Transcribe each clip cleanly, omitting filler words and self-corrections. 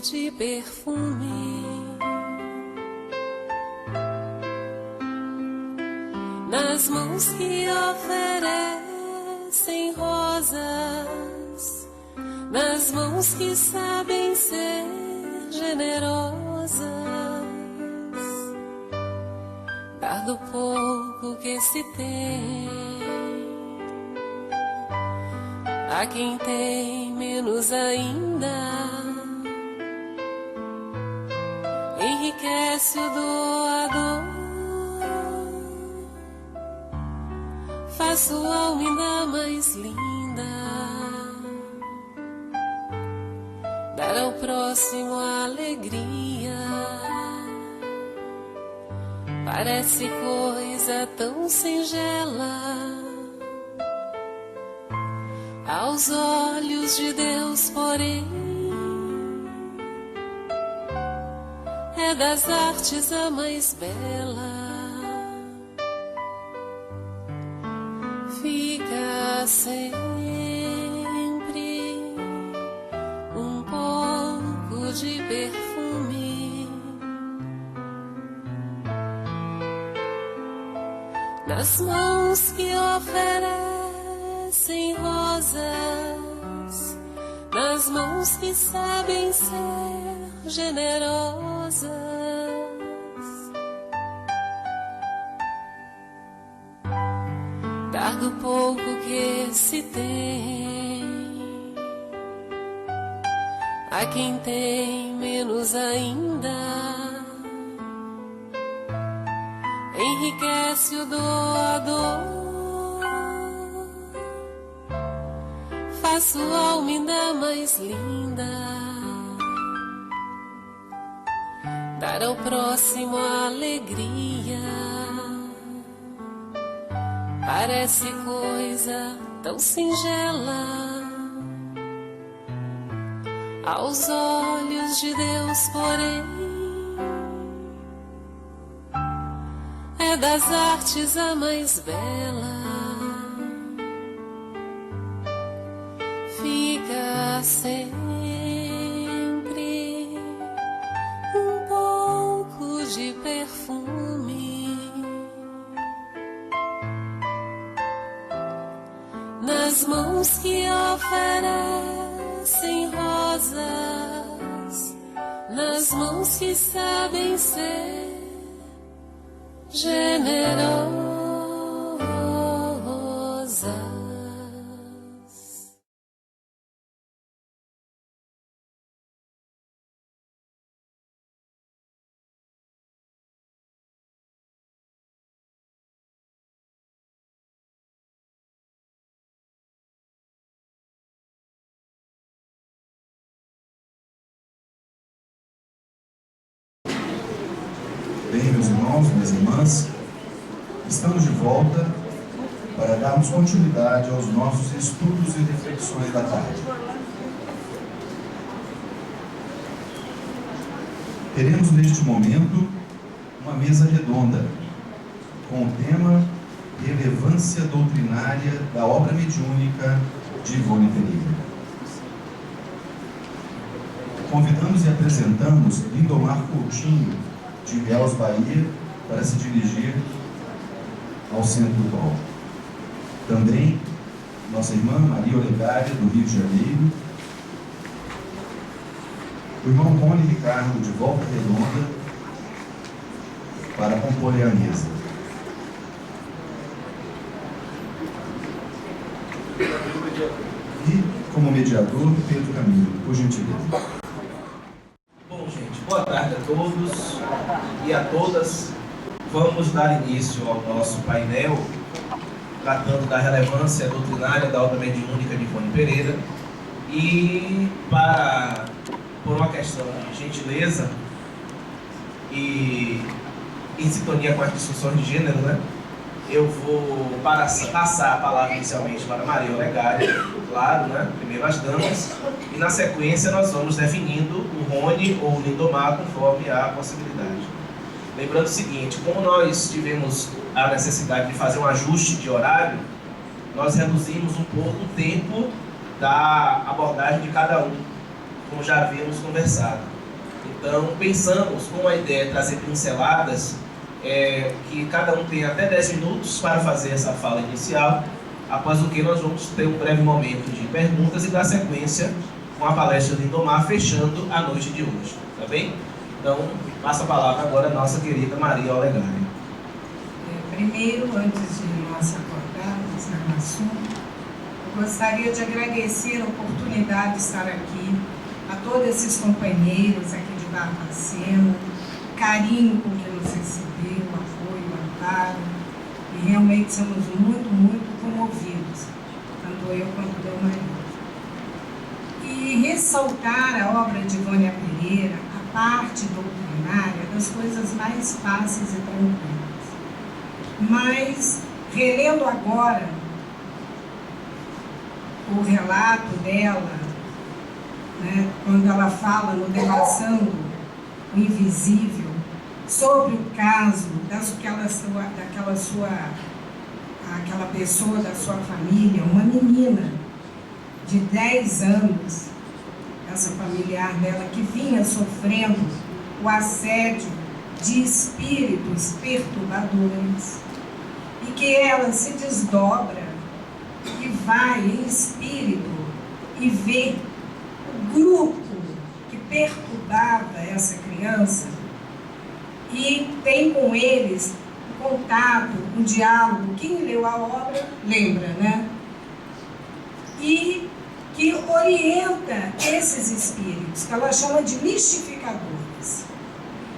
de perfume nas mãos que oferecem rosas, nas mãos que sabem ser generosas, dar do pouco que se tem a quem tem menos ainda, enriquece o doador, faz sua alma ainda mais linda, dar ao próximo a alegria, parece coisa tão singela aos olhos de Deus, porém é das artes a mais bela. Fica sempre um pouco de perfume nas mãos que oferecem rosas, nas mãos que sabem ser generosas, dar do pouco que se tem a quem tem menos ainda, enriquece o doador, faz sua alma ainda mais linda, dar ao próximo a alegria, parece coisa tão singela aos olhos de Deus, porém é das artes a mais bela. Fica sempre um pouco de perfume nas mãos que oferecem rosas, nas mãos que sabem ser generosas. Bem, meus irmãos, minhas irmãs, estamos de volta para darmos continuidade aos nossos estudos e reflexões da tarde. Teremos neste momento uma mesa redonda com o tema Relevância Doutrinária da Obra Mediúnica de Ivone Pereira. Convidamos e apresentamos Lindomar Coutinho, de Ilhéus, Bahia, para se dirigir ao centro do palco. Também nossa irmã Maria Olegária, do Rio de Janeiro, o irmão Rony Ricardo, de Volta Redonda, para compor a mesa. E, como mediador, Pedro Camilo, por gentileza. Bom, gente, boa tarde a todos e a todas. Vamos dar início ao nosso painel, tratando da relevância doutrinária da obra mediúnica de Ivone Pereira. E, por uma questão de gentileza e em sintonia com as discussões de gênero, né, eu vou passar a palavra inicialmente para Maria Olegária, claro, né, primeiro as damas, e na sequência nós vamos definindo o Rony ou o Lindomar conforme a possibilidade. Lembrando o seguinte, como nós tivemos a necessidade de fazer um ajuste de horário, nós reduzimos um pouco o tempo da abordagem de cada um, como já havíamos conversado. Então, pensamos, como a ideia é trazer pinceladas, que cada um tem até 10 minutos para fazer essa fala inicial, após o que nós vamos ter um breve momento de perguntas e dar sequência com a palestra de Lindomar, fechando a noite de hoje, tá bem? Então, passa a palavra agora à nossa querida Maria Olegário. Primeiro, antes de nós acordarmos no assunto, eu gostaria de agradecer a oportunidade de estar aqui, a todos esses companheiros aqui de Barbacena, carinho com que nos recebeu, apoio, amparo, e realmente somos muito, muito comovidos, tanto eu quanto o meu marido. E ressaltar a obra de Vânia Pereira, a parte doutrinária das coisas mais fáceis e tranquilas. Mas, relendo agora o relato dela, né, quando ela fala no Devassando o Invisível, sobre o caso daquela pessoa da sua família, uma menina de 10 anos, essa familiar dela, que vinha sofrendo o assédio de espíritos perturbadores, e que ela se desdobra e vai em espírito e vê o grupo que perturbava essa criança e tem com eles um contato, um diálogo. Quem leu a obra lembra, né? E que orienta esses espíritos, que ela chama de mistificadores.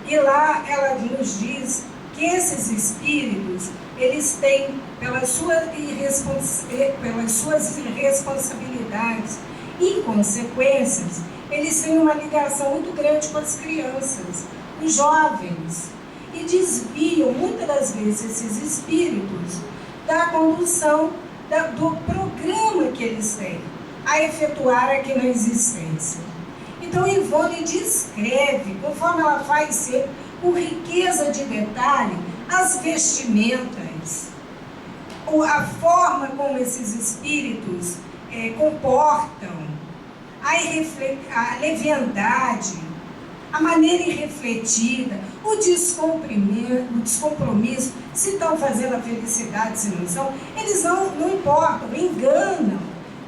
E lá ela nos diz que esses espíritos, eles têm, pelas suas irresponsabilidades e consequências, eles têm uma ligação muito grande com as crianças, os jovens, e desviam muitas das vezes esses espíritos da condução do programa que eles têm a efetuar aqui na existência. Então, Ivone descreve, conforme ela faz ser, com riqueza de detalhe, as vestimentas, a forma como esses espíritos comportam, a leviandade, a maneira irrefletida, o descompromisso, se estão fazendo a felicidade, se não são, eles não importam, enganam,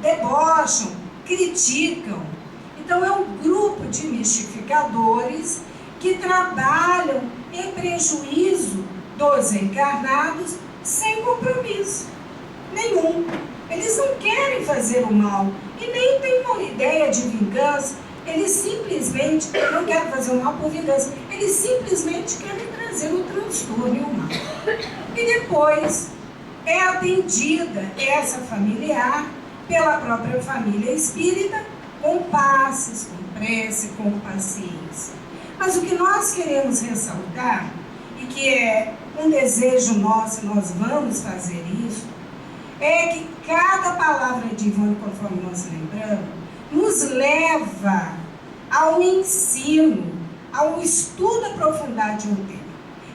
debocham, criticam. Então é um grupo de mistificadores que trabalham em prejuízo dos encarnados sem compromisso nenhum. Eles não querem fazer o mal e nem têm uma ideia de vingança. Eles simplesmente não querem fazer o mal por vingança. Eles simplesmente querem trazer o transtorno e o mal. E depois é atendida essa familiar pela própria família espírita com passes, com prece, com paciência. Mas o que nós queremos ressaltar, e que é um desejo nosso, nós vamos fazer isso, é que cada palavra de Ivone, conforme nós lembramos, nos leva ao ensino, ao estudo aprofundado de um tema.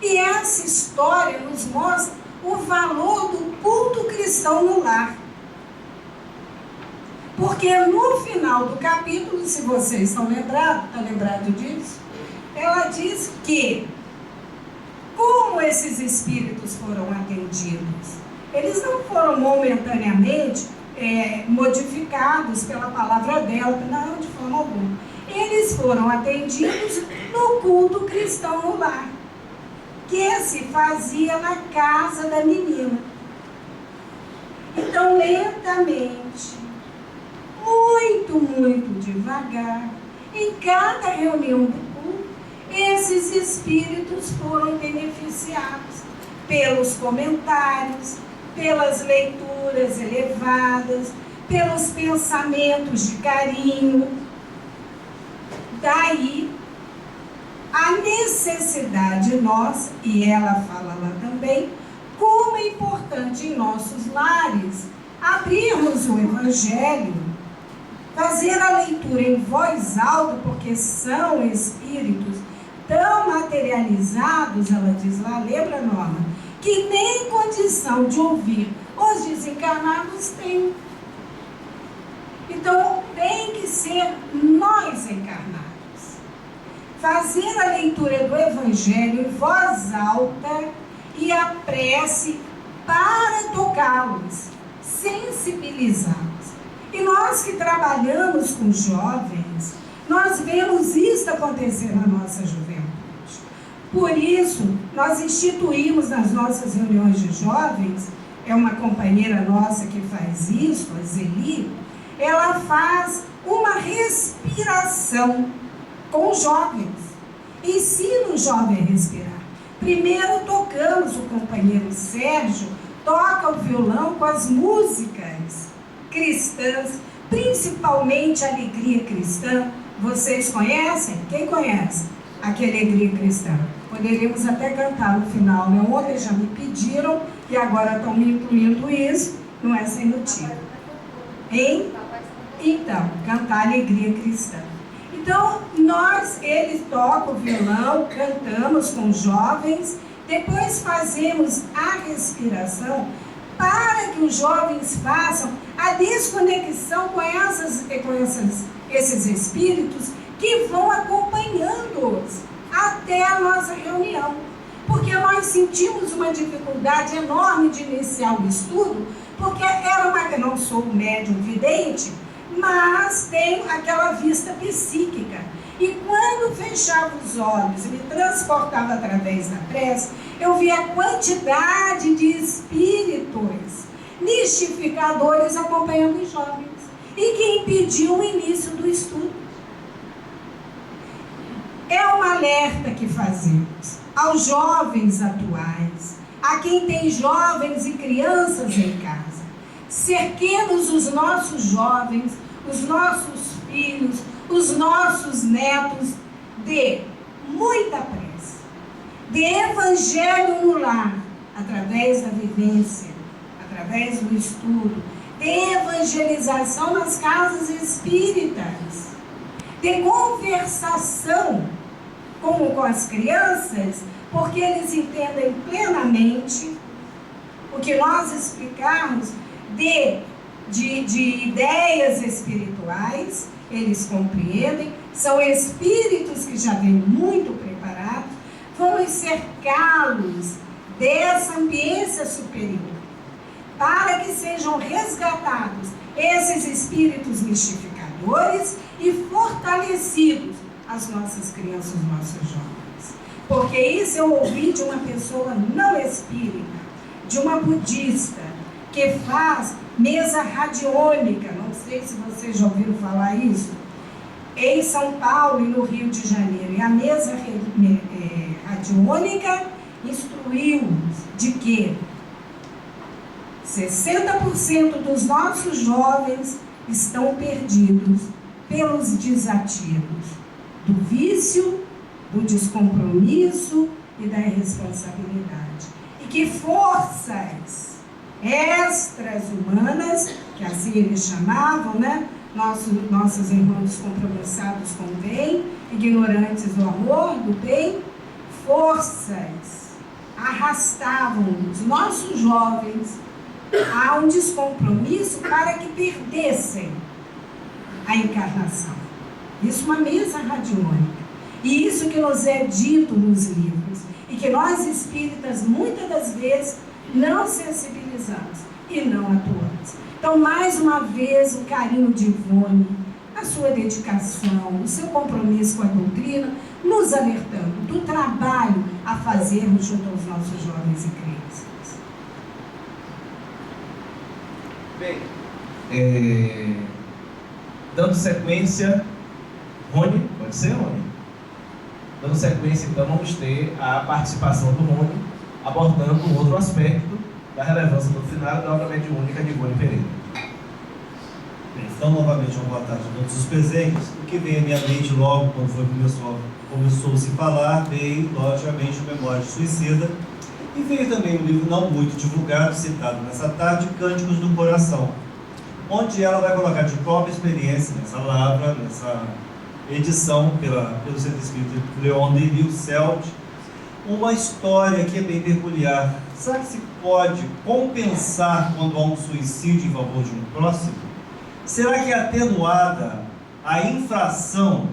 E essa história nos mostra o valor do culto cristão no lar. Porque no final do capítulo, se vocês estão lembrados disso, ela diz que, como esses espíritos foram atendidos, eles não foram momentaneamente modificados pela palavra dela, não, de forma alguma. Eles foram atendidos no culto cristão no lar, que se fazia na casa da menina. Então, lentamente, muito, muito devagar, em cada reunião do culto, esses espíritos foram beneficiados pelos comentários, pelas leituras elevadas, pelos pensamentos de carinho. Daí a necessidade nossa, e ela fala lá também, como é importante em nossos lares abrirmos o Evangelho, fazer a leitura em voz alta, porque são espíritos tão materializados, ela diz lá, lembra, Norma, que nem condição de ouvir os desencarnados têm. Então, tem que ser nós encarnados, fazer a leitura do Evangelho em voz alta e a prece para tocá-los, sensibilizá-los. E nós que trabalhamos com jovens, nós vemos isso acontecer na nossa juventude. Por isso, nós instituímos nas nossas reuniões de jovens, é uma companheira nossa que faz isso, a Zeli, ela faz uma respiração com os jovens. Ensina o jovem a respirar. Primeiro tocamos, o companheiro Sérgio toca o violão com as músicas cristãs, principalmente a Alegria Cristã. Vocês conhecem? Quem conhece? Aqui Alegria Cristã. Poderíamos até cantar no final, né? Ontem já me pediram e agora estão me incluindo isso, não é sem motivo. Hein? Então, cantar Alegria Cristã. Então, eles tocam o violão, cantamos com os jovens, depois fazemos a respiração para que os jovens façam a desconexão com esses espíritos que vão acompanhando-os até a nossa reunião. Porque nós sentimos uma dificuldade enorme de iniciar o estudo, porque eu não sou médium vidente, mas tenho aquela vista psíquica. E quando fechava os olhos e me transportava através da prece, eu via a quantidade de espíritos mistificadores acompanhando os jovens e que impediu o início do estudo. É um alerta que fazemos aos jovens atuais, a quem tem jovens e crianças em casa. Cerquemos os nossos jovens, os nossos filhos, os nossos netos de muita prece, de evangelho no lar, através da vivência, através do estudo, de evangelização nas casas espíritas, de conversação com as crianças, porque eles entendem plenamente o que nós explicarmos de ideias espirituais, eles compreendem, são espíritos que já vêm muito preparados. Vamos cercá-los dessa ambiência superior, para que sejam resgatados esses espíritos mistificadores e fortalecidos as nossas crianças, os nossos jovens. Porque isso eu ouvi de uma pessoa não espírita, de uma budista, que faz mesa radiônica, não sei se vocês já ouviram falar isso, em São Paulo e no Rio de Janeiro. E a mesa radiônica instruiu de que 60% dos nossos jovens estão perdidos pelos desativos do vício, do descompromisso e da irresponsabilidade. E que forças extras-humanas, que assim eles chamavam, né? Nossos irmãos compromissados com o bem, ignorantes do amor, do bem, forças arrastavam os nossos jovens a um descompromisso para que perdessem a encarnação. Isso é uma mesa radiônica. E isso que nos é dito nos livros. E que nós espíritas, muitas das vezes, não sensibilizamos e não atuamos. Então, mais uma vez, o carinho de Ivone, a sua dedicação, o seu compromisso com a doutrina, nos alertando do trabalho a fazermos junto aos nossos jovens e crianças. Bem, dando sequência, Rony, pode ser, Rony? Dando sequência, então, vamos ter a participação do Rony, abordando um outro aspecto da relevância doutrinária da obra mediúnica de Ivone Pereira. Então, novamente, uma boa tarde a todos os presentes. O que veio à minha mente logo quando começou a se falar, veio, logicamente, o Memória de Suicida, e veio também um livro não muito divulgado, citado nessa tarde, Cânticos do Coração, onde ela vai colocar de própria experiência, nessa lavra, nessa edição pelo Centro Espírita Leon Denis, o CELT, uma história que é bem peculiar. Será que se pode compensar quando há um suicídio em favor de um próximo? Será que é atenuada a infração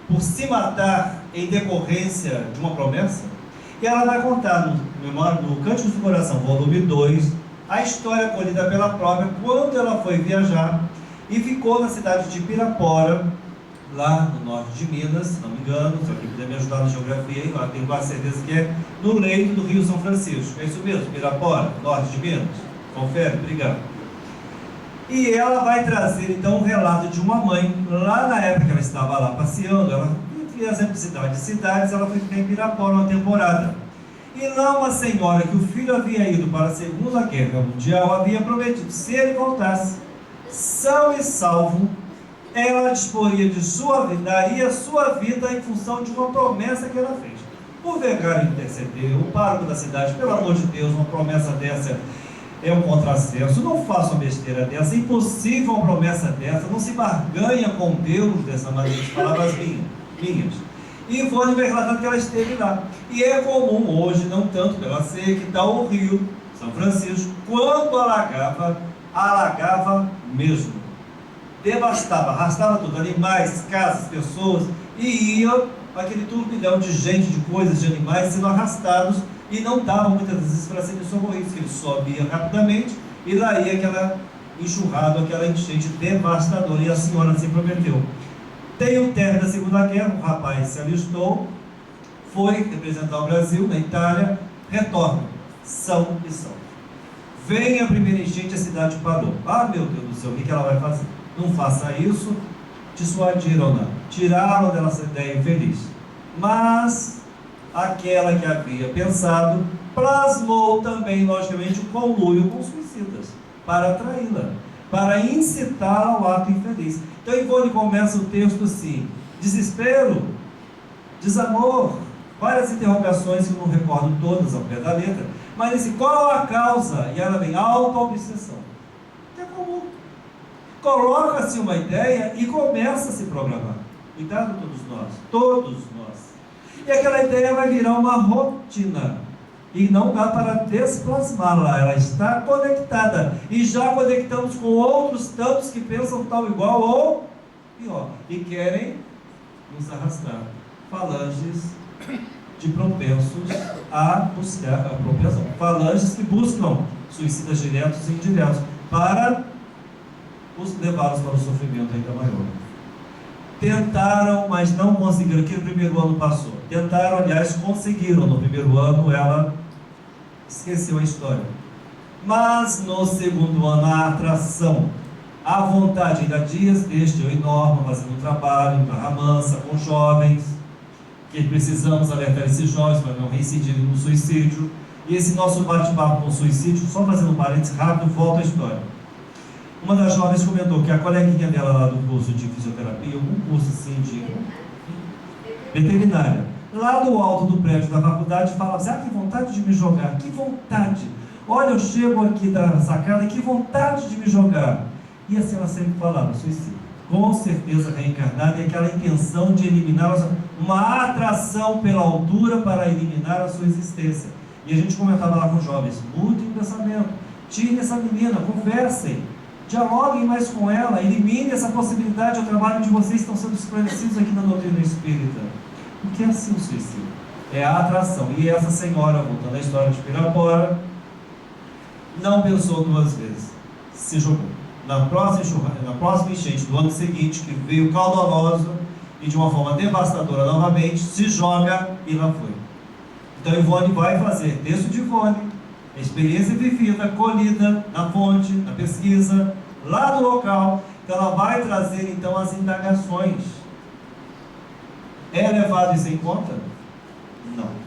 por se matar em decorrência de uma promessa. E ela vai contar no Cânticos do Coração, volume 2, a história colhida pela própria quando ela foi viajar e ficou na cidade de Pirapora, lá no norte de Minas, se não me engano, se alguém puder me ajudar na geografia, eu tenho quase certeza que é no leito do Rio São Francisco. É isso mesmo, Pirapora, norte de Minas? Confere? Obrigado. E ela vai trazer então um relato de uma mãe, lá na época que ela estava lá passeando, ela entre as amplicidades de cidades, ela foi ficar em Pirapora uma temporada. E lá uma senhora que o filho havia ido para a Segunda Guerra Mundial havia prometido, se ele voltasse são e salvo, ela disporia de sua vida, daria sua vida em função de uma promessa que ela fez. O vigário intercedeu, o pároco da cidade, pelo amor de Deus, uma promessa dessa é um contrassenso, não faça uma besteira dessa, é impossível uma promessa dessa, não se barganha com Deus dessa maneira, de palavras minhas. E Ivone vai relatando que ela esteve lá. E é comum hoje, não tanto pela seca, que tal o rio São Francisco, quando alagava mesmo. Devastava, arrastava tudo, animais, casas, pessoas, e ia aquele turbilhão de gente, de coisas, de animais sendo arrastados, e não davam muitas vezes para serem socorridos, que eles sobiam rapidamente, e daí aquela enxurrada, aquela enchente devastadora, e a senhora assim prometeu. Tem o término da Segunda Guerra, um rapaz se alistou, foi representar o Brasil na Itália, retorna, são e salvo. Vem a primeira enchente, a cidade parou. Ah, meu Deus do céu, o que ela vai fazer? Não faça isso, dissuadiram não, tiraram dela essa ideia infeliz. Mas aquela que havia pensado plasmou também, logicamente, o conluio com os suicidas, para atraí-la, para incitá-la ao ato infeliz. Então Ivone começa o texto assim: desespero, desamor, várias interrogações que eu não recordo todas ao pé da letra, mas assim, qual a causa? E ela vem, auto-obsessão, que é comum. Coloca-se uma ideia e começa a se programar. Cuidado todos nós. E aquela ideia vai virar uma rotina. E não dá para desplasmá-la, ela está conectada. E já conectamos com outros tantos que pensam tal igual ou pior. E querem nos arrastar. Falanges de propensos a buscar a propensão. Falanges que buscam suicidas diretos e indiretos para levá-los para o sofrimento ainda maior. Tentaram, mas não conseguiram. Que no primeiro ano passou. Tentaram, aliás, conseguiram. No primeiro ano ela esqueceu a história. Mas no segundo ano a atração, a vontade, ainda dias deste eu e Norma fazendo trabalho em Barra Mansa com jovens, que precisamos alertar esses jovens para não reincidirem no suicídio. E esse nosso bate-papo com o suicídio, só fazendo um parênteses rápido, volta à história. Uma das jovens comentou que a coleguinha dela lá do curso de fisioterapia, algum curso assim de veterinária, lá do alto do prédio da faculdade, falava assim: ah, que vontade de me jogar, que vontade. Olha, eu chego aqui da sacada, que vontade de me jogar. E assim ela sempre falava, suicídio. Com certeza reencarnada, e aquela intenção de eliminar, uma atração pela altura para eliminar a sua existência. E a gente comentava lá com os jovens: mudem o pensamento, tirem essa menina, conversem, dialoguem mais com ela, elimine essa possibilidade. O trabalho de vocês estão sendo esclarecidos aqui na doutrina espírita. O que é assim o suicídio? É a atração. E essa senhora, voltando à história de Pirapora, não pensou duas vezes, se jogou. Na próxima enchente do ano seguinte, que veio caudalosa e de uma forma devastadora novamente, se joga e lá foi. Então Ivone vai fazer texto de Ivone, experiência vivida, colhida na fonte, na pesquisa, lá do local. Então ela vai trazer então as indagações. É levado isso em conta? Não.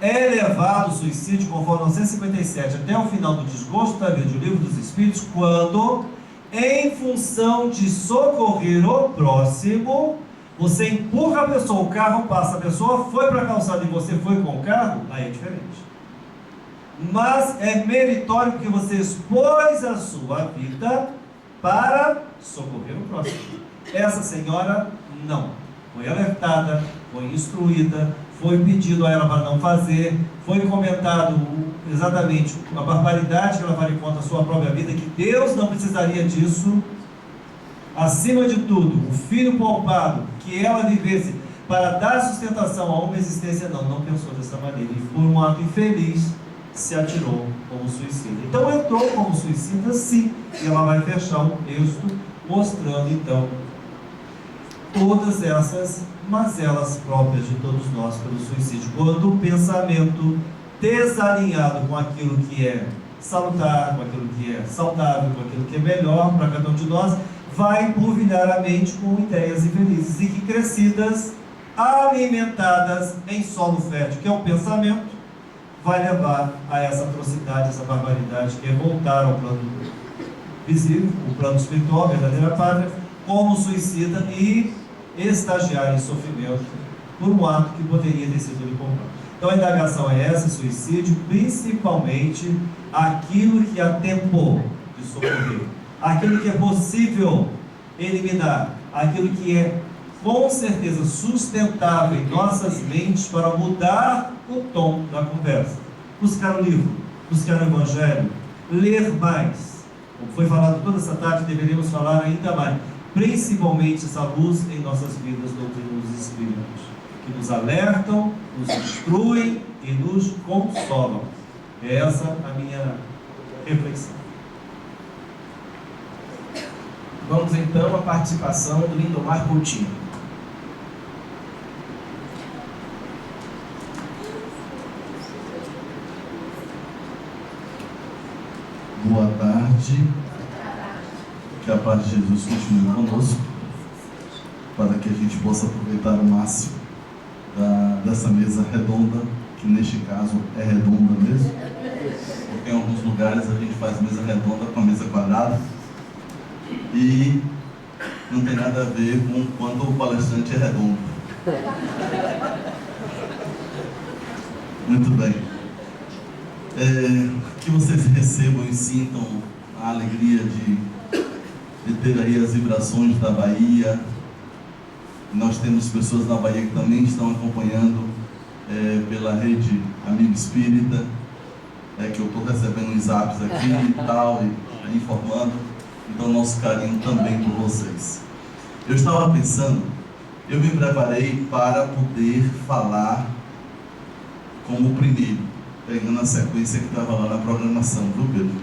É levado o suicídio, conforme 157, até o final do Desgosto da Vida, do Livro dos Espíritos, quando, em função de socorrer o próximo, você empurra a pessoa, o carro passa, a pessoa foi para a calçada e você foi com o carro, aí é diferente. Mas é meritório porque você expôs a sua vida para socorrer o próximo. Essa senhora não. Foi alertada, foi instruída, foi pedido a ela para não fazer, foi comentado exatamente a barbaridade que ela faria contra a sua própria vida, que Deus não precisaria disso. Acima de tudo, o filho poupado, que ela vivesse para dar sustentação a uma existência, não pensou dessa maneira. E por um ato infeliz, se atirou como suicida. Então entrou como suicida, sim. E ela vai fechar um texto mostrando, então, todas essas mazelas próprias de todos nós pelo suicídio. Quando o pensamento desalinhado com aquilo que é salutar, com aquilo que é saudável, com aquilo que é melhor para cada um de nós, vai polvilhar a mente com ideias infelizes e que crescidas, alimentadas em solo fértil, que é o pensamento, vai levar a essa atrocidade, essa barbaridade, que é voltar ao plano visível, o plano espiritual, a verdadeira pátria, como suicida e estagiar em sofrimento por um ato que poderia ter sido lhe poupado. Então a indagação é essa: suicídio, principalmente aquilo que há tempo de socorrer, aquilo que é possível eliminar, aquilo que é com certeza sustentável em nossas mentes para mudar o tom da conversa. Buscar o livro, buscar o Evangelho, ler mais. Como foi falado toda essa tarde, deveríamos falar ainda mais. Principalmente essa luz em nossas vidas, doutrinas dos Espíritos, que nos alertam, nos instruem e nos consolam. É essa a minha reflexão. Vamos então à participação do Lindomar Coutinho. Boa tarde. Que a paz de Jesus continue conosco, para que a gente possa aproveitar o máximo dessa mesa redonda, que neste caso é redonda mesmo, porque em alguns lugares a gente faz mesa redonda com a mesa quadrada, e não tem nada a ver com quando o palestrante é redondo. Muito bem. Que vocês recebam e sintam a alegria de ter aí as vibrações da Bahia. Nós temos pessoas na Bahia que também estão acompanhando pela rede Amigo Espírita, que eu estou recebendo uns zaps aqui e tal, e informando. Então nosso carinho também por vocês. Eu estava pensando, eu me preparei para poder falar como primeiro, pegando a sequência que estava lá na programação, viu, Pedro?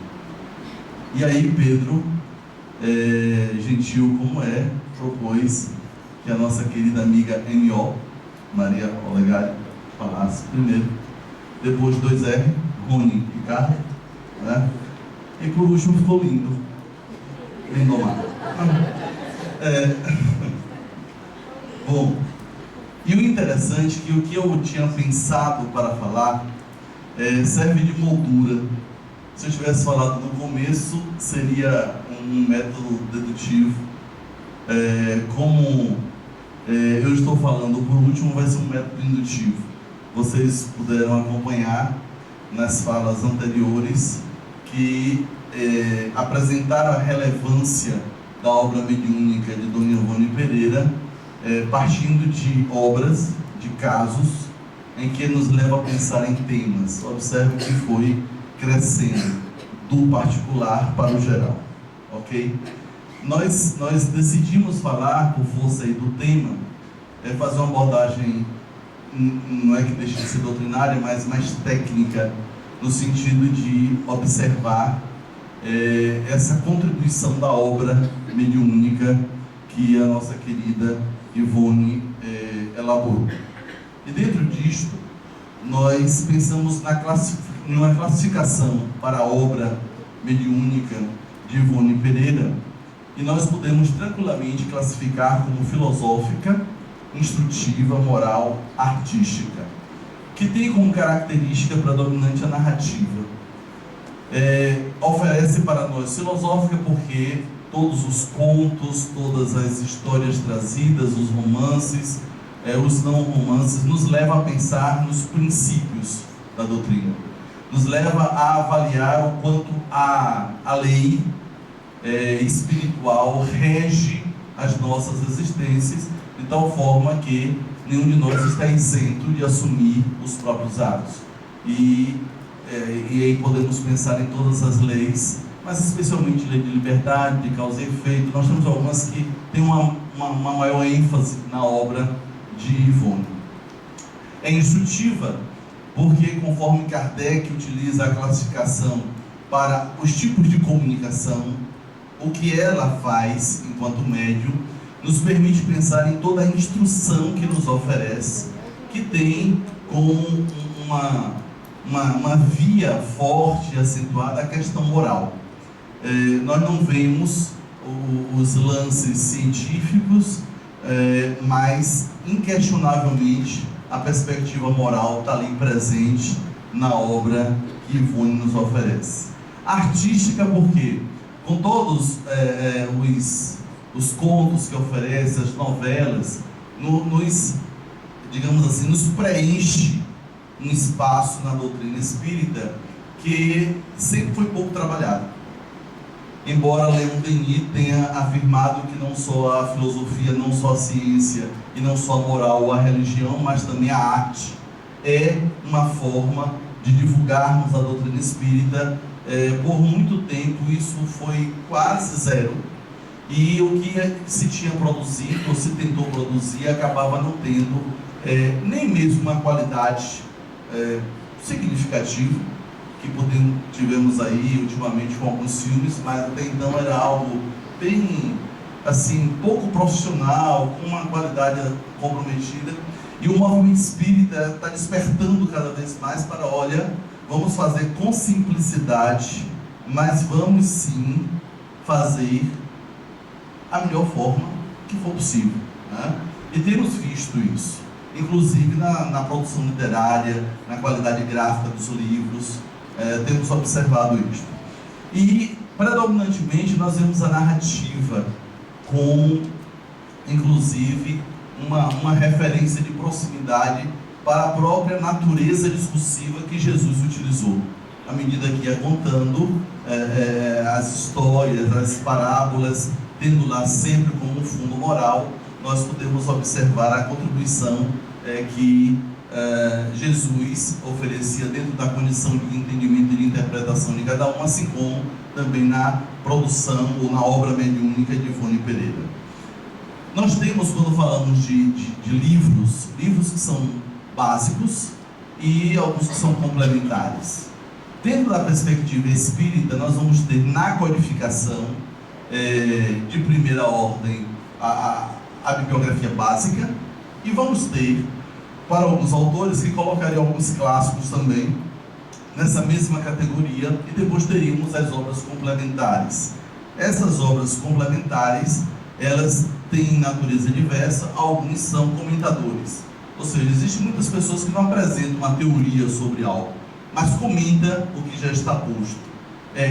E aí Pedro, gentil como propôs que a nossa querida amiga M.O., Maria Olegário, falasse primeiro, depois 2R, Rony e Ricardo, né? E por último ficou lindo, Lindomar. Bom, e o interessante é que o que eu tinha pensado para falar serve de moldura. Se eu tivesse falado no começo, seria um método dedutivo. Como eu estou falando por último, vai ser um método indutivo. Vocês puderam acompanhar nas falas anteriores que apresentaram a relevância da obra mediúnica de Dona Ivone Pereira, partindo de obras, de casos, em que nos leva a pensar em temas. Observe que foi crescendo do particular para o geral, ok? Nós decidimos falar, por força aí do tema, fazer uma abordagem, não é que deixe de ser doutrinária, mas mais técnica, no sentido de observar essa contribuição da obra mediúnica que a nossa querida Ivone elaborou. E dentro disto, nós pensamos numa classificação para a obra mediúnica de Ivone Pereira, e nós podemos tranquilamente classificar como filosófica, instrutiva, moral, artística, que tem como característica predominante a narrativa. Oferece para nós filosófica porque todos os contos, todas as histórias trazidas, os romances, os não romances, nos levam a pensar nos princípios da doutrina, nos leva a avaliar o quanto a lei espiritual rege as nossas existências, de tal forma que nenhum de nós está isento de assumir os próprios atos. E aí podemos pensar em todas as leis, mas especialmente lei de liberdade, de causa e efeito. Nós temos algumas que têm uma maior ênfase na obra de Ivone. É instrutiva porque, conforme Kardec utiliza a classificação para os tipos de comunicação, o que ela faz enquanto médium nos permite pensar em toda a instrução que nos oferece, que tem como uma via forte e acentuada a questão moral. Nós não vemos os lances científicos, mas inquestionavelmente a perspectiva moral está ali presente na obra que Ivone nos oferece. Artística porque, com todos os contos que oferece, as novelas, digamos assim, nos preenche um espaço na doutrina espírita que sempre foi pouco trabalhado. Embora Leon Denis tenha afirmado que não só a filosofia, não só a ciência e não só a moral ou a religião, mas também a arte é uma forma de divulgarmos a doutrina espírita. Por muito tempo isso foi quase zero, e o que se tinha produzido ou se tentou produzir acabava não tendo nem mesmo uma qualidade significativa, que tivemos aí ultimamente com alguns filmes, mas até então era algo bem, assim, pouco profissional, com uma qualidade comprometida. E o movimento espírita está despertando cada vez mais para, olha, vamos fazer com simplicidade, mas vamos sim fazer a melhor forma que for possível, né? E temos visto isso, inclusive na produção literária, na qualidade gráfica dos livros. Temos observado isso. E, predominantemente, nós vemos a narrativa com, inclusive, uma referência de proximidade para a própria natureza discursiva que Jesus utilizou. À medida que ia contando as histórias, as parábolas, tendo lá sempre como um fundo moral, nós podemos observar a contribuição que Jesus oferecia dentro da condição de entendimento e de interpretação de cada um, assim como também na produção ou na obra mediúnica de Ivone Pereira. Nós temos, quando falamos de livros que são básicos e alguns que são complementares. Dentro da perspectiva espírita, nós vamos ter na codificação de primeira ordem a bibliografia básica, e vamos ter para alguns autores que colocariam alguns clássicos também nessa mesma categoria, e depois teríamos as obras complementares. Essas obras complementares, elas têm natureza diversa, alguns são comentadores, ou seja, existem muitas pessoas que não apresentam uma teoria sobre algo, mas comenta o que já está posto.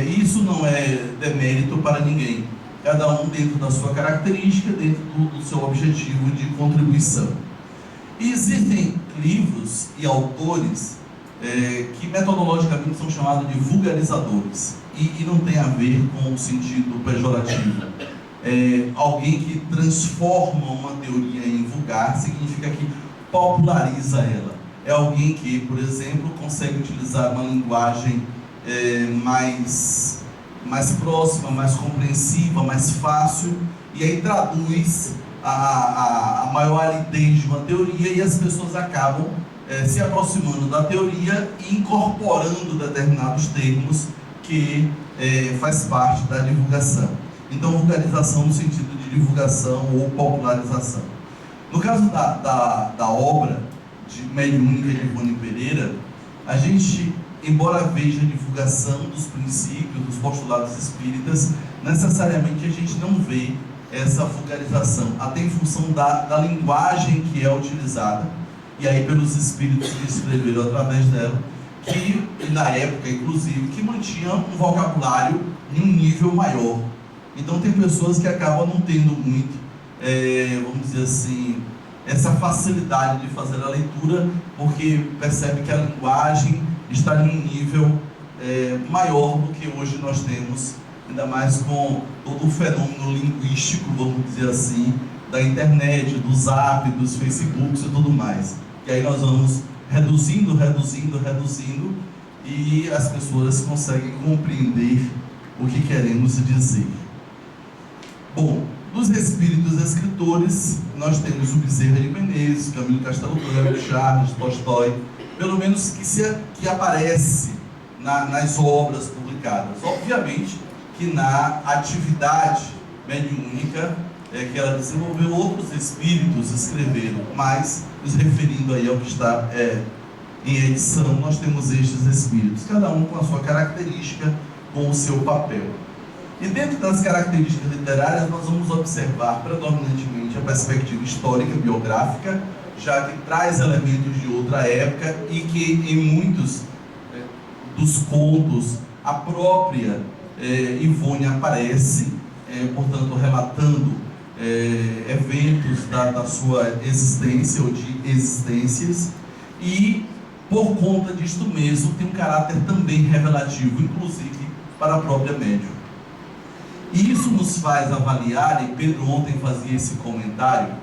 Isso não é demérito para ninguém, cada um dentro da sua característica, dentro do seu objetivo de contribuição. E existem livros e autores que metodologicamente são chamados de vulgarizadores, e não tem a ver com o sentido pejorativo. Alguém que transforma uma teoria em vulgar significa que populariza ela. É alguém que, por exemplo, consegue utilizar uma linguagem mais próxima, mais compreensiva, mais fácil, e aí traduz a maior aridez de uma teoria, e as pessoas acabam se aproximando da teoria e incorporando determinados termos que faz parte da divulgação. Então, vulgarização no sentido de divulgação ou popularização. No caso da obra de mediúnica de Ivone Pereira, a gente, embora veja a divulgação dos princípios, dos postulados espíritas, necessariamente a gente não vê essa vulgarização, até em função da linguagem que é utilizada, e aí pelos espíritos que escreveram através dela, que na época, inclusive, que mantinha um vocabulário em um nível maior. Então tem pessoas que acabam não tendo muito, vamos dizer assim, essa facilidade de fazer a leitura, porque percebe que a linguagem está em um nível maior do que hoje nós temos, ainda mais com todo o fenômeno linguístico, vamos dizer assim, da internet, do Zap, dos Facebooks e tudo mais. E aí nós vamos reduzindo, e as pessoas conseguem compreender o que queremos dizer. Bom, Dos espíritos escritores, nós temos o Bezerra de Menezes, Camilo Castelo Branco, Charles, Tolstói, pelo menos que aparece nas obras publicadas. Obviamente que na atividade mediúnica que ela desenvolveu, outros espíritos escreveram, mas nos referindo aí ao que está em edição, nós temos estes espíritos, cada um com a sua característica, com o seu papel. E dentro das características literárias, nós vamos observar predominantemente a perspectiva histórica, biográfica, já que traz elementos de outra época e que em muitos dos contos a própria Ivone aparece, portanto, relatando eventos da sua existência ou de existências, e por conta disto mesmo tem um caráter também revelativo, inclusive para a própria médium. E isso nos faz avaliar, e Pedro ontem fazia esse comentário,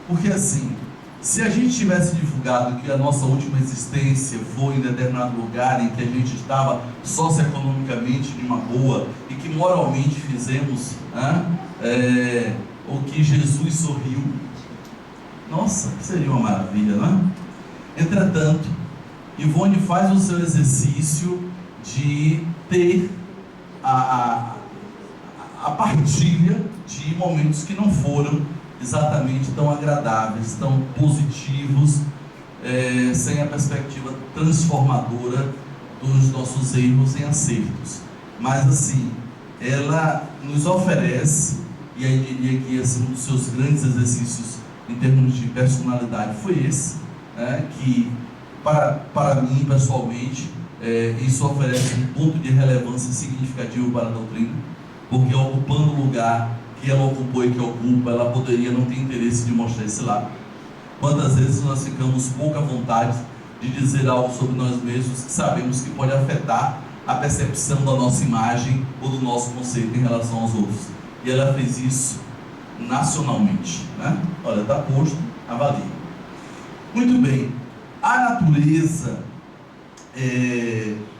porque assim, se a gente tivesse divulgado que a nossa última existência foi em determinado lugar em que a gente estava socioeconomicamente de uma boa e que moralmente fizemos o que Jesus sorriu, nossa, seria uma maravilha, não é? Entretanto, Ivone faz o seu exercício de ter a partilha de momentos que não foram exatamente tão agradáveis, tão positivos, sem a perspectiva transformadora dos nossos erros em acertos. Mas assim, ela nos oferece, e aí diria que assim, um dos seus grandes exercícios em termos de personalidade foi esse, que para mim pessoalmente isso oferece um ponto de relevância significativo para a doutrina, porque ocupando o lugar que ela ocupou e que ocupa, ela poderia não ter interesse de mostrar esse lado. Quantas vezes nós ficamos pouca vontade de dizer algo sobre nós mesmos que sabemos que pode afetar a percepção da nossa imagem ou do nosso conceito em relação aos outros. E ela fez isso nacionalmente, né? Olha, está posto, avalie. Muito bem, a natureza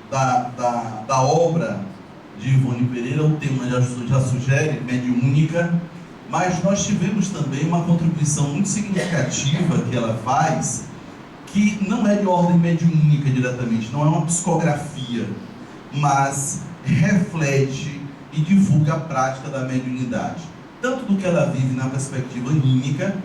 da obra de Ivone Pereira, o tema já sugere, mediúnica, mas nós tivemos também uma contribuição muito significativa que ela faz, que não é de ordem mediúnica diretamente, não é uma psicografia, mas reflete e divulga a prática da mediunidade, tanto do que ela vive na perspectiva anímica,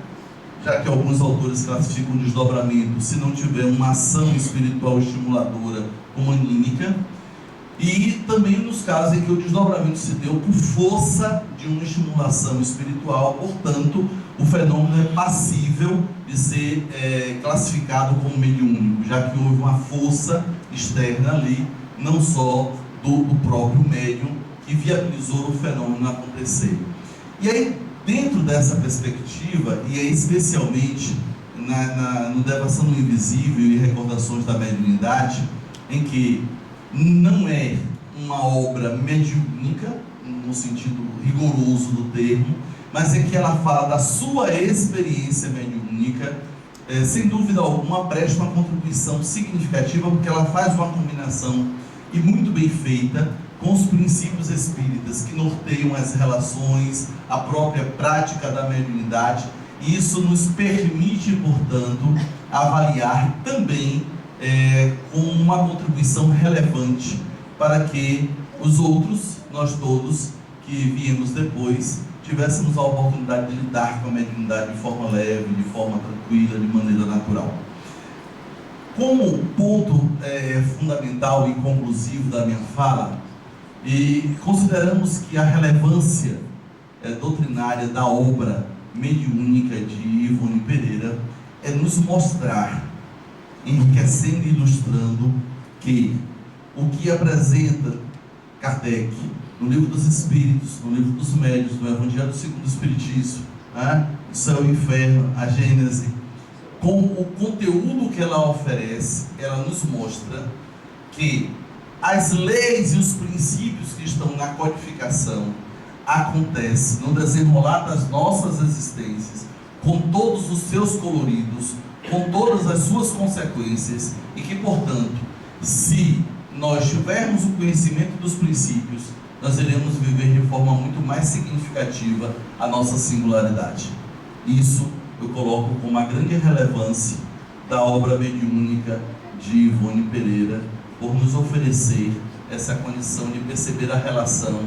já que alguns autores classificam o desdobramento, se não tiver uma ação espiritual estimuladora, como anímica, e também nos casos em que o desdobramento se deu por força de uma estimulação espiritual, portanto, o fenômeno é passível de ser classificado como mediúnico, já que houve uma força externa ali, não só do próprio médium, que viabilizou o fenômeno acontecer. E aí, dentro dessa perspectiva, e especialmente no Devassando o Invisível e Recordações da Mediunidade, em que não é uma obra mediúnica, no sentido rigoroso do termo, mas é que ela fala da sua experiência mediúnica, sem dúvida alguma presta uma contribuição significativa, porque ela faz uma combinação, e muito bem feita, com os princípios espíritas que norteiam as relações, a própria prática da mediunidade, e isso nos permite, portanto, avaliar também com uma contribuição relevante para que os outros, nós todos que viemos depois, tivéssemos a oportunidade de lidar com a mediunidade de forma leve, de forma tranquila, de maneira natural. Como ponto fundamental e conclusivo da minha fala, e consideramos que a relevância doutrinária da obra mediúnica de Ivone Pereira é nos mostrar, enriquecendo e ilustrando, que o que apresenta Kardec no Livro dos Espíritos, no Livro dos Médiuns, no Evangelho segundo o Espiritismo, o Céu e o Inferno, a Gênese, com o conteúdo que ela oferece, ela nos mostra que as leis e os princípios que estão na codificação acontecem no desenrolar das nossas existências, com todos os seus coloridos, com todas as suas consequências, e que, portanto, se nós tivermos o conhecimento dos princípios, nós iremos viver de forma muito mais significativa a nossa singularidade. Isso eu coloco com uma grande relevância da obra mediúnica de Ivone Pereira, por nos oferecer essa condição de perceber a relação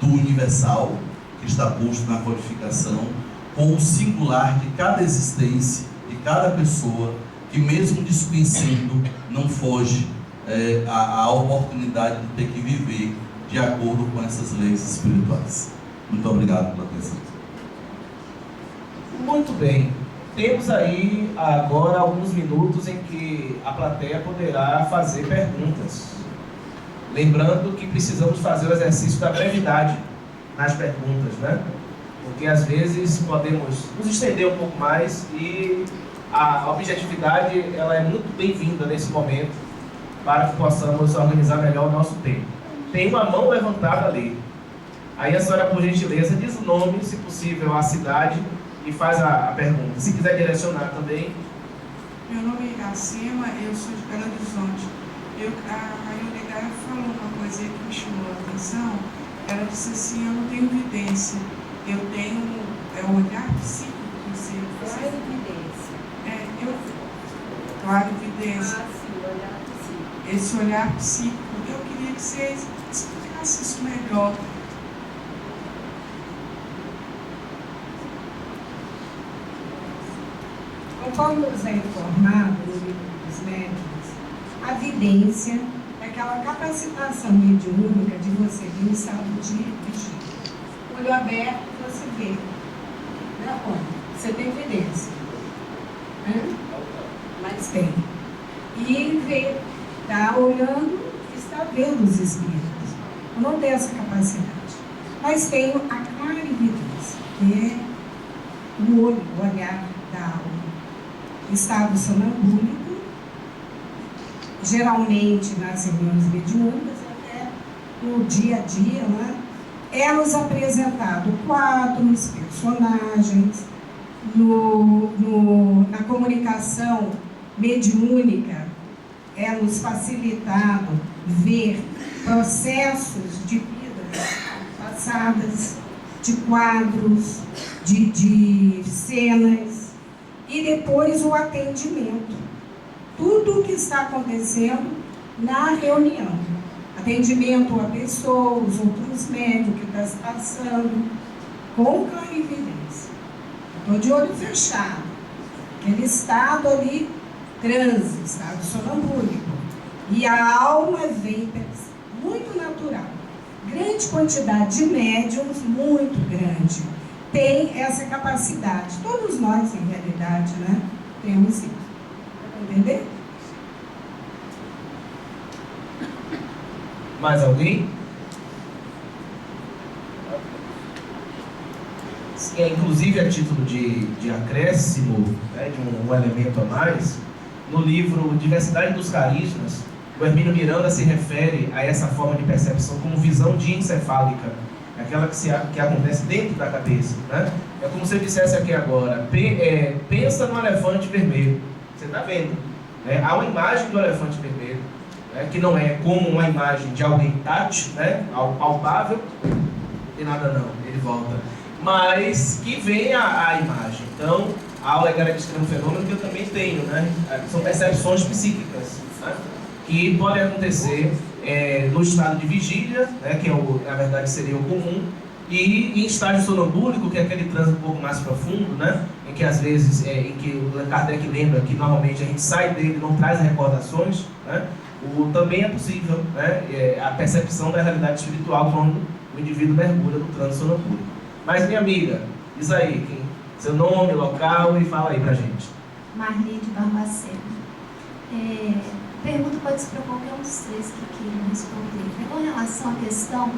do universal, que está posto na codificação, com o singular de cada existência, de cada pessoa, que mesmo desconhecendo, não foge à oportunidade de ter que viver de acordo com essas leis espirituais. Muito obrigado pela atenção. Muito bem. Temos aí agora alguns minutos em que a plateia poderá fazer perguntas. Lembrando que precisamos fazer o exercício da brevidade nas perguntas, né? Porque às vezes podemos nos estender um pouco mais e a objetividade ela é muito bem-vinda nesse momento para que possamos organizar melhor o nosso tempo. Tem uma mão levantada ali. Aí a senhora, por gentileza, diz o nome, se possível, a cidade e faz a pergunta. Se quiser direcionar também. Meu nome é Iracema, eu sou de Belo Horizonte. A Ionegaia falou uma coisa aí que me chamou a atenção. Ela disse assim, eu não tenho evidência, eu tenho o olhar psíquico que você... Claro, evidência. Esse olhar psíquico, eu queria que você explicasse isso melhor. Conforme nos é informado no livro dos médicos, a vidência é aquela capacitação mediúnica de você ver um estado de vigília. Olho aberto, você vê. Né? Você tem vidência. Né? Mas tem. E vê, está olhando, está vendo os espíritos. Eu não tenho essa capacidade. Mas tenho a clarividência, que é o olho, o olhar da alma. Estado sonambúlico, geralmente nas reuniões mediúnicas, até no dia a dia, né? É nos apresentado quadros, personagens, na comunicação mediúnica, é nos facilitado ver processos de vidas passadas, de quadros, de cenas, e depois o atendimento. Tudo o que está acontecendo na reunião. Atendimento a pessoa, os outros médicos que estão se passando, com clarividência. Estou de olho fechado. Aquele estado ali, transe, estado sonambúlico. E a alma vem muito natural. Grande quantidade de médiums, muito grande, tem essa capacidade. Todos nós, em realidade, né, temos isso. Entender? Mais alguém? Inclusive, a título de acréscimo, né, de um elemento a mais, no livro Diversidade dos Carismas, o Hermínio Miranda se refere a essa forma de percepção como visão diencefálica, aquela que acontece dentro da cabeça, né? É como se eu dissesse aqui agora, pensa no elefante vermelho, você está vendo, né? Há uma imagem do elefante vermelho, né, que não é como uma imagem de alguém tátil, né, palpável, e nada não, ele volta, mas que vem a imagem. Então, a Alegaria diz que é um fenômeno que eu também tenho, né? São percepções psíquicas, né, que podem acontecer no estado de vigília, né, que na verdade seria o comum, e em estágio sonambúlico, que é aquele transe um pouco mais profundo, né, em que às vezes, em que o Kardec lembra que normalmente a gente sai dele e não traz recordações, né, também é possível, né, a percepção da realidade espiritual quando o indivíduo mergulha no transe sonambúlico. Mas, minha amiga, diz aí, seu nome, local e fala aí pra gente. Marli de Barbacena. Pergunta pode ser para qualquer um dos três que queiram responder. Com relação à questão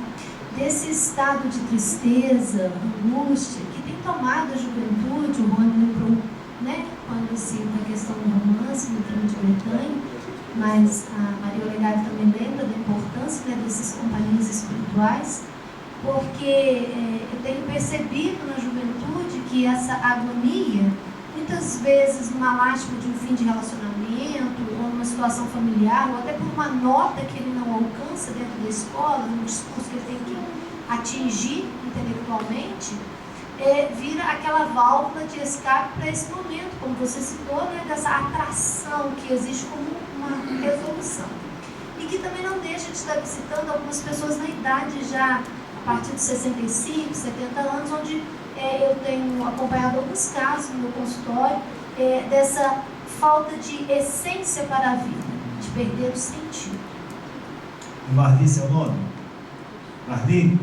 desse estado de tristeza, angústia, que tem tomado a juventude, o Rony lembrou, né, quando cita a questão do romance no Trono de Bretanha, mas a Maria Olegário também lembra da importância, né, desses companheiros espirituais, porque eu tenho percebido na juventude que essa agonia muitas vezes numa lástima de um fim de relacionamento, ou numa situação familiar, ou até por uma nota que ele não alcança dentro da escola, num discurso que ele tem que atingir intelectualmente, vira aquela válvula de escape para esse momento, como você citou, né, dessa atração que existe como uma resolução. E que também não deixa de estar visitando algumas pessoas na idade já, a partir de 65, 70 anos, onde eu tenho acompanhado alguns casos no meu consultório dessa falta de essência para a vida, de perder o sentido. Marli, seu nome? Marli?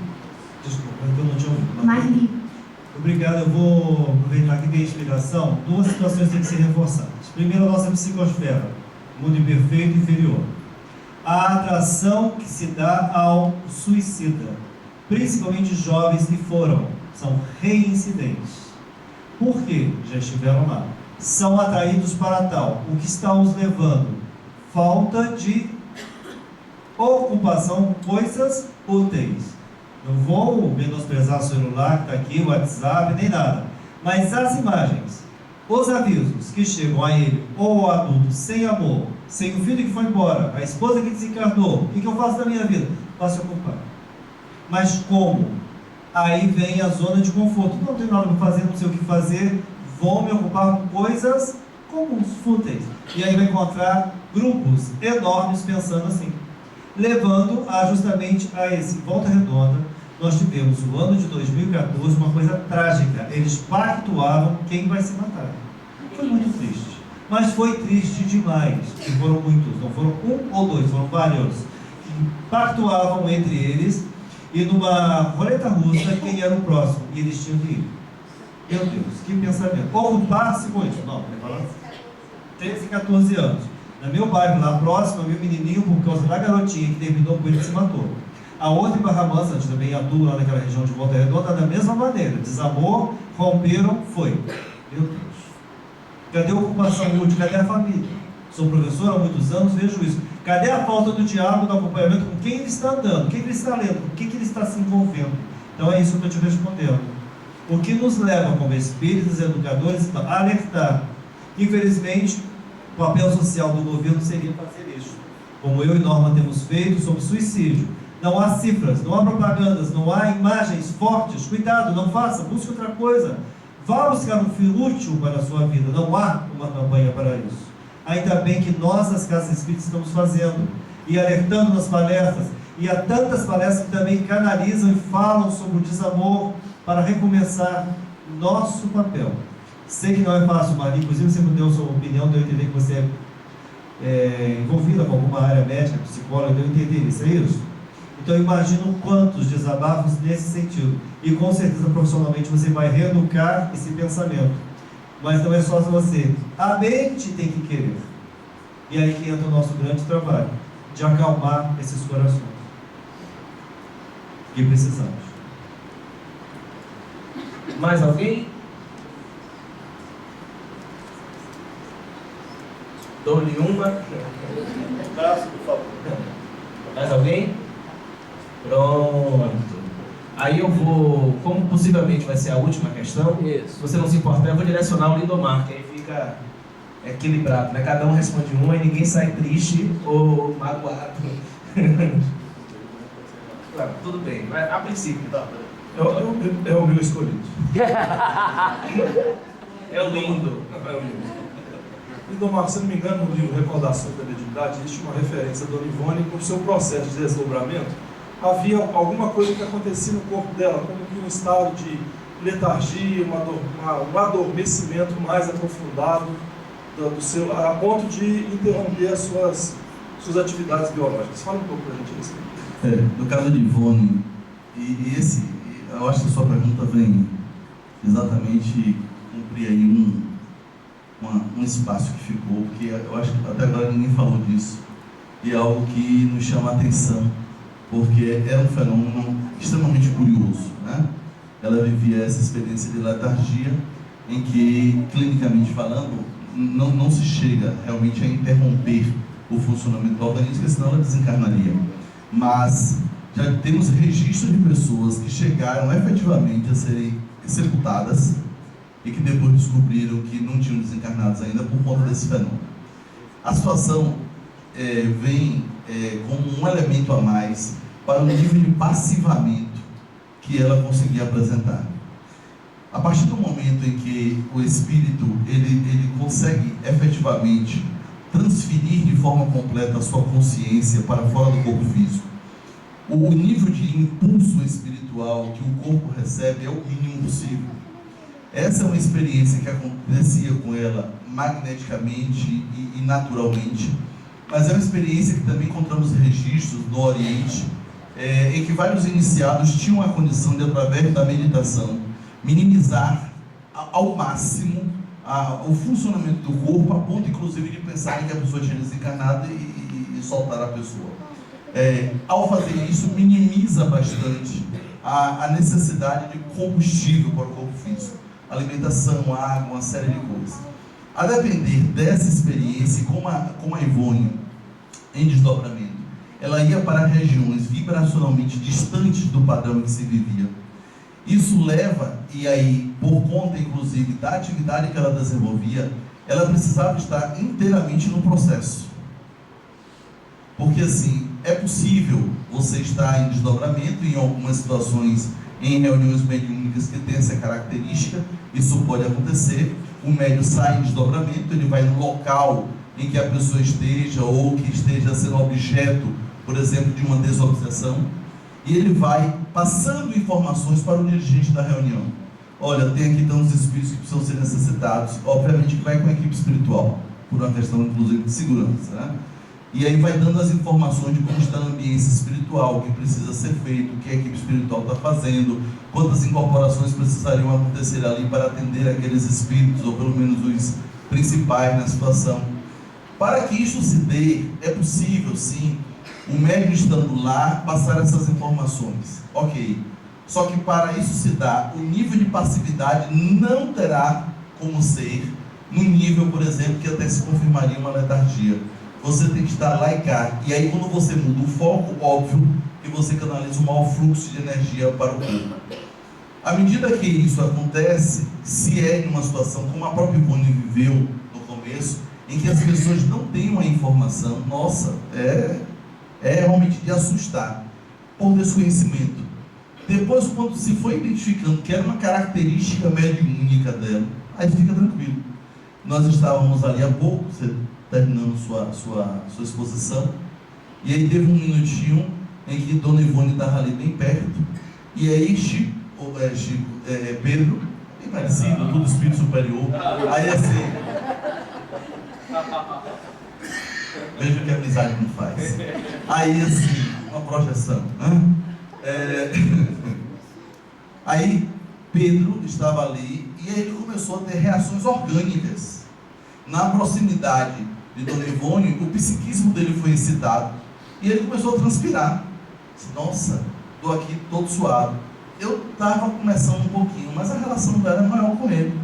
Desculpa, eu não tinha ouvido. Marli. Obrigado, eu vou aproveitar que tem explicação. Duas situações têm que ser reforçadas. Primeiro, a nossa psicosfera, mundo imperfeito e inferior. A atração que se dá ao suicida, principalmente jovens que são reincidentes. Por quê? Já estiveram lá. São atraídos para tal. O que está os levando? Falta de ocupação com coisas úteis. Não vou menosprezar o celular que está aqui, o WhatsApp, nem nada. Mas as imagens, os avisos que chegam a ele, ou ao adulto, sem amor, sem o filho que foi embora, a esposa que desencarnou, o que eu faço da minha vida? Posso se ocupar. Mas como? Aí vem a zona de conforto. Não tenho nada para fazer, não sei o que fazer, vou me ocupar com coisas comuns, fúteis. E aí vai encontrar grupos enormes pensando assim, levando justamente a esse Volta Redonda. Nós tivemos o ano de 2014 uma coisa trágica. Eles pactuavam quem vai se matar. Foi muito triste. Mas foi triste demais. E foram muitos, não foram um ou dois, foram vários. Que pactuavam entre eles e numa roleta russa quem era o próximo. E eles tinham que ir. Meu Deus, que pensamento. Ocupar-se com isso. Não, 13, 14 anos. No meu bairro, lá próximo, meu menininho, por causa da garotinha que terminou com ele, se matou. A outra em Barra Mansa, onde também atua lá naquela região de Volta Redonda, da mesma maneira. Desamor, romperam, foi. Meu Deus. Cadê a ocupação útil? Cadê a família? Sou professor há muitos anos, vejo isso. Cadê a falta do diálogo, do acompanhamento com quem ele está andando, quem ele está lendo, com quem ele está se envolvendo? Então é isso que eu estou te respondendo. O que nos leva, como espíritos, educadores, a alertar. Infelizmente, o papel social do governo seria fazer isso. Como eu e Norma temos feito sobre suicídio. Não há cifras, não há propagandas, não há imagens fortes. Cuidado, não faça, busque outra coisa. Vá buscar um fim útil para a sua vida. Não há uma campanha para isso. Ainda bem que nós, as casas espíritas, estamos fazendo e alertando nas palestras. E há tantas palestras que também canalizam e falam sobre o desamor para recomeçar nosso papel. Sei que não é fácil, Marli, inclusive você me deu a sua opinião, deu a entender que você é envolvida com alguma área médica, psicóloga, deu a entender isso, é isso? Então eu imagino quantos desabafos nesse sentido. E com certeza profissionalmente você vai reeducar esse pensamento. Mas não é só você. A mente tem que querer. E aí que entra o nosso grande trabalho, de acalmar esses corações. Que precisamos. Mais alguém? Dou-lhe uma. Por favor. Mais alguém? Pronto. Aí eu vou, como possivelmente vai ser a última questão, se você não se importar, eu vou direcionar o Lindomar, que aí fica equilibrado, né? Cada um responde uma e ninguém sai triste ou magoado. Claro, tudo bem, mas a princípio. É o meu escolhido. É o lindo. Lindomar, se não me engano, no livro Recordações da Mediunidade, existe uma referência da Dona Ivone no seu processo de desdobramento. Havia alguma coisa que acontecia no corpo dela, como que um estado de letargia, um adormecimento mais aprofundado do seu, a ponto de interromper as suas atividades biológicas. Fala um pouco para a gente isso. No caso de Ivone, eu acho que a sua pergunta vem exatamente cumprir aí um espaço que ficou, porque eu acho que até agora ninguém falou disso, e é algo que nos chama a atenção, porque é um fenômeno extremamente curioso, né? Ela vivia essa experiência de letargia, em que, clinicamente falando, não se chega realmente a interromper o funcionamento do organismo, porque senão ela desencarnaria. Mas já temos registros de pessoas que chegaram efetivamente a serem executadas e que depois depois descobriram que não tinham desencarnados ainda por conta desse fenômeno. A situação vem como um elemento a mais para o nível de passivamento que ela conseguia apresentar. A partir do momento em que o espírito ele consegue efetivamente transferir de forma completa a sua consciência para fora do corpo físico, o nível de impulso espiritual que o corpo recebe é o mínimo possível. Essa é uma experiência que acontecia com ela magneticamente e naturalmente, mas é uma experiência que também encontramos registros no Oriente, em que vários iniciados tinham a condição de, através da meditação, minimizar ao máximo o funcionamento do corpo, a ponto inclusive de pensar que a pessoa tinha desencarnado e soltar a pessoa. Ao fazer isso, minimiza bastante a necessidade de combustível para o corpo físico, alimentação, água, uma série de coisas. A depender dessa experiência, como a Ivone, em desdobramento, ela ia para regiões vibracionalmente distantes do padrão em que se vivia. Isso leva, e aí, por conta inclusive da atividade que ela desenvolvia, ela precisava estar inteiramente no processo. Porque assim, é possível você estar em desdobramento em algumas situações, em reuniões mediúnicas que têm essa característica, isso pode acontecer. O médium sai em desdobramento, ele vai no local em que a pessoa esteja, ou que esteja sendo objeto, por exemplo, de uma desobsessão, e ele vai passando informações para o dirigente da reunião. Olha, tem aqui tantos espíritos que precisam ser necessitados. Obviamente que vai com a equipe espiritual, por uma questão inclusive de segurança, né? E aí vai dando as informações de como está a ambiência espiritual, o que precisa ser feito, o que a equipe espiritual está fazendo, quantas incorporações precisariam acontecer ali para atender aqueles espíritos, ou pelo menos os principais na situação. Para que isso se dê, é possível sim, o médium estando lá, passar essas informações. Ok. Só que para isso se dar, o nível de passividade não terá como ser no nível, por exemplo, que até se confirmaria uma letargia. Você tem que estar lá e cá. E aí quando você muda o foco, óbvio que você canaliza um mau fluxo de energia para o corpo. À medida que isso acontece, se é em uma situação como a própria Ivone viveu no começo, em que as pessoas não têm uma informação, nossa, é realmente de assustar, por desconhecimento. Depois, quando se foi identificando que era uma característica mediúnica dela, aí fica tranquilo. Nós estávamos ali há pouco, você terminando sua exposição, e aí teve um minutinho em que Dona Ivone estava ali bem perto, e aí Pedro, bem parecido, tudo espírito superior, aí assim, veja o que a amizade não faz. Aí assim, uma projeção, aí Pedro estava ali, e aí ele começou a ter reações orgânicas. Na proximidade de Dona Ivone, o psiquismo dele foi excitado, e ele começou a transpirar. Nossa, estou aqui todo suado. Eu estava começando um pouquinho, mas a relação dela era maior com ele.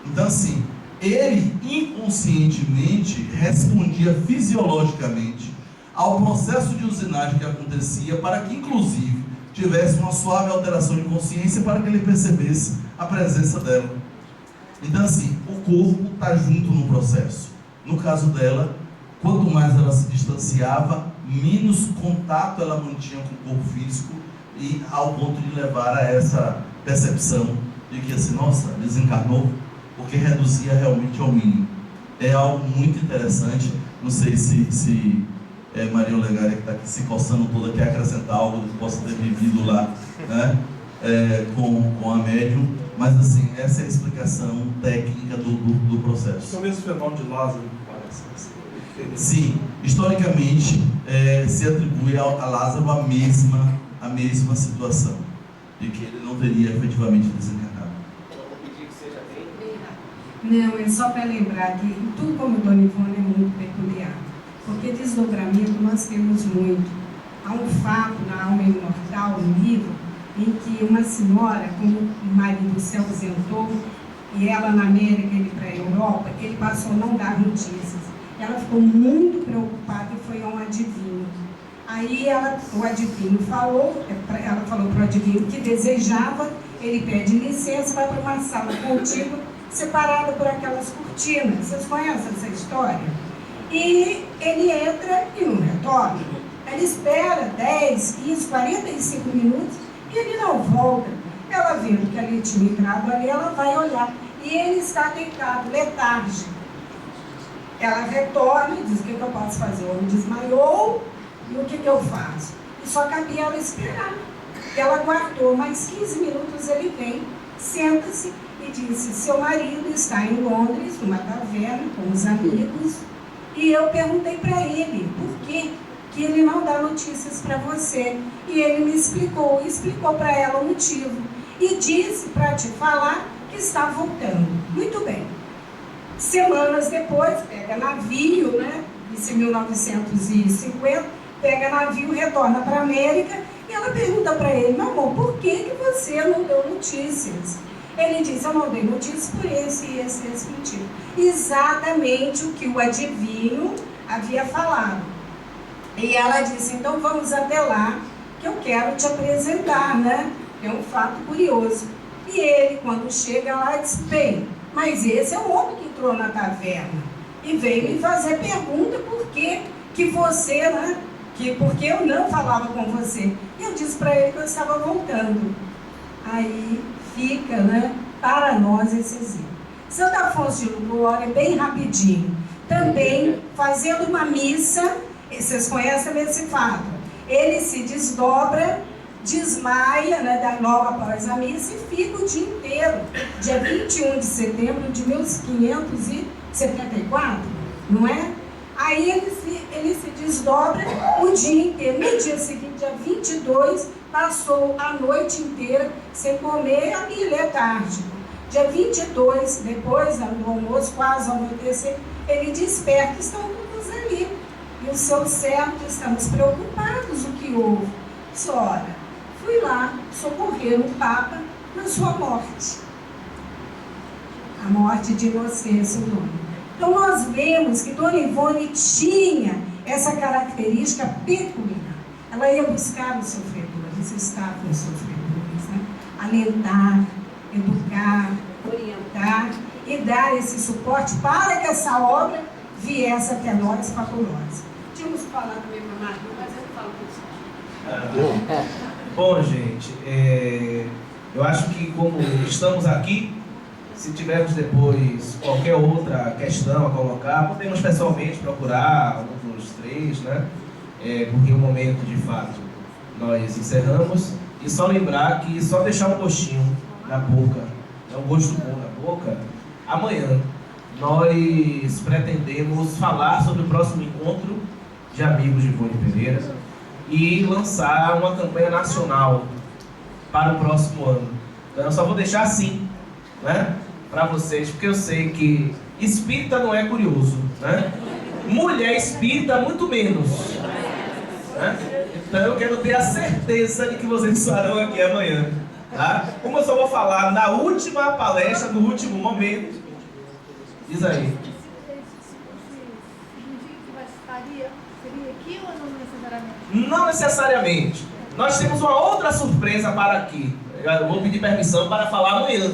Então assim, ele inconscientemente respondia fisiologicamente ao processo de usinagem que acontecia, para que inclusive tivesse uma suave alteração de consciência, para que ele percebesse a presença dela. Então assim, o corpo está junto no processo. No caso dela, quanto mais ela se distanciava, menos contato ela mantinha com o corpo físico, e ao ponto de levar a essa percepção de que assim, nossa, desencarnou, porque reduzia realmente ao mínimo. É algo muito interessante. Não sei se Maria Olegária, que está aqui se coçando toda, quer acrescentar algo que possa ter vivido lá, né? Com a médium, mas assim, essa é a explicação técnica do processo. É o mesmo fenômeno de Lázaro, parece. Sim, historicamente se atribui a Lázaro a mesma situação, de que ele não teria efetivamente desencarnado. Não, é só para lembrar que tudo como Dona Ivone é muito peculiar, porque desdobramento nós temos muito. Há um fato na Alma Imortal, no livro, em que uma senhora, como o marido se ausentou, e ela na América, ele para a Europa, ele passou a não dar notícias. Ela ficou muito preocupada e foi a um adivinho. Aí o adivinho falou, ela falou para o adivinho que desejava, ele pede licença, vai para uma sala contigo, separada por aquelas cortinas. Vocês conhecem essa história? E ele entra e não retorna. Ele espera 10, 15, 45 minutos e ele não volta. Ela vendo que ali tinha entrado ali, ela vai olhar. E ele está deitado, letárgico. Ela retorna e diz: o que eu posso fazer? O homem desmaiou, e o que eu faço? E só cabia ela esperar. Ela aguardou mais 15 minutos, ele vem, senta-se e disse: seu marido está em Londres, numa taverna, com os amigos, e eu perguntei para ele por que ele não dá notícias para você. E ele me explicou para ela o motivo. E disse para te falar que está voltando. Muito bem. Semanas depois, pega navio, né? Isso em 1950, pega navio, retorna para a América, e ela pergunta para ele: meu amor, por que você não deu notícias? Ele diz: eu não dei notícias por esse e esse motivo. Exatamente o que o adivinho havia falado. E ela disse: então vamos até lá, que eu quero te apresentar, né? É um fato curioso. E ele, quando chega lá, diz: bem, mas esse é o homem que entrou na taverna e veio me fazer pergunta por que você, né? Porque eu não falava com você. E eu disse para ele que eu estava voltando. Aí fica, né, para nós esse exemplo. Santo Afonso de Ligório, bem rapidinho, também fazendo uma missa, vocês conhecem esse fato, ele se desdobra, desmaia, né, logo após a missa, e fica o dia inteiro, dia 21 de setembro de 1574, não é? Aí ele se desdobra o dia inteiro. No dia seguinte, dia 22, passou a noite inteira sem comer e ele é tarde. Dia 22, depois do almoço, quase ao anoitecer, ele desperta, estão todos ali. E os seus servos, estamos preocupados, o que houve? Disse: ora, fui lá socorrer o Papa na sua morte. A morte de Inocêncio II. Então nós vemos que Dona Ivone tinha essa característica peculiar. Ela ia buscar os sofredores, estar com os sofredores, né? Alentar, educar, orientar e dar esse suporte para que essa obra viesse até nós fabulosa. Tínhamos que falar também para a Marta, mas eu falo com isso. Bom, gente, eu acho que como estamos aqui, se tivermos depois qualquer outra questão a colocar, podemos pessoalmente procurar um dos três, né? Porque o momento, de fato, nós encerramos. E só lembrar que só deixar um gostinho na boca, um gosto bom na boca. Amanhã nós pretendemos falar sobre o próximo encontro de amigos de Ivone Pereira e lançar uma campanha nacional para o próximo ano. Então eu só vou deixar assim, né, para vocês, porque eu sei que espírita não é curioso, né? Mulher espírita muito menos, né? Então eu quero ter a certeza de que vocês estarão aqui amanhã, tá? Como eu só vou falar na última palestra, no último momento, diz aí. Seria aqui ou não necessariamente? Não necessariamente. Nós temos uma outra surpresa para aqui. Eu vou pedir permissão para falar amanhã.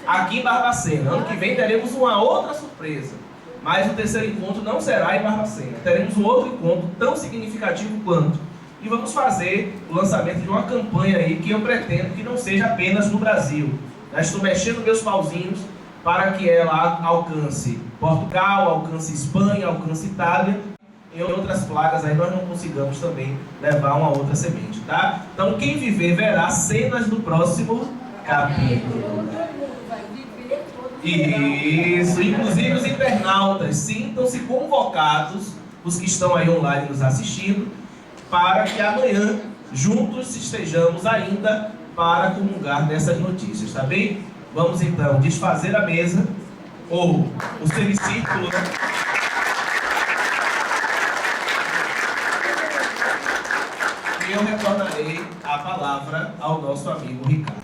Aqui em Barbacena. Ano que vem teremos uma outra surpresa. Mas o terceiro encontro não será em Barbacena. Teremos um outro encontro tão significativo quanto. E vamos fazer o lançamento de uma campanha aí que eu pretendo que não seja apenas no Brasil. Estou mexendo meus pauzinhos para que ela alcance Portugal, alcance Espanha, alcance Itália. Em outras plagas aí nós não consigamos também levar uma outra semente, tá? Então quem viver verá cenas do próximo capítulo. Isso, inclusive os internautas, sintam-se convocados, os que estão aí online nos assistindo, para que amanhã juntos estejamos ainda para comungar dessas notícias, tá bem? Vamos então desfazer a mesa, ou o semicírculo, né? E eu retornarei a palavra ao nosso amigo Ricardo.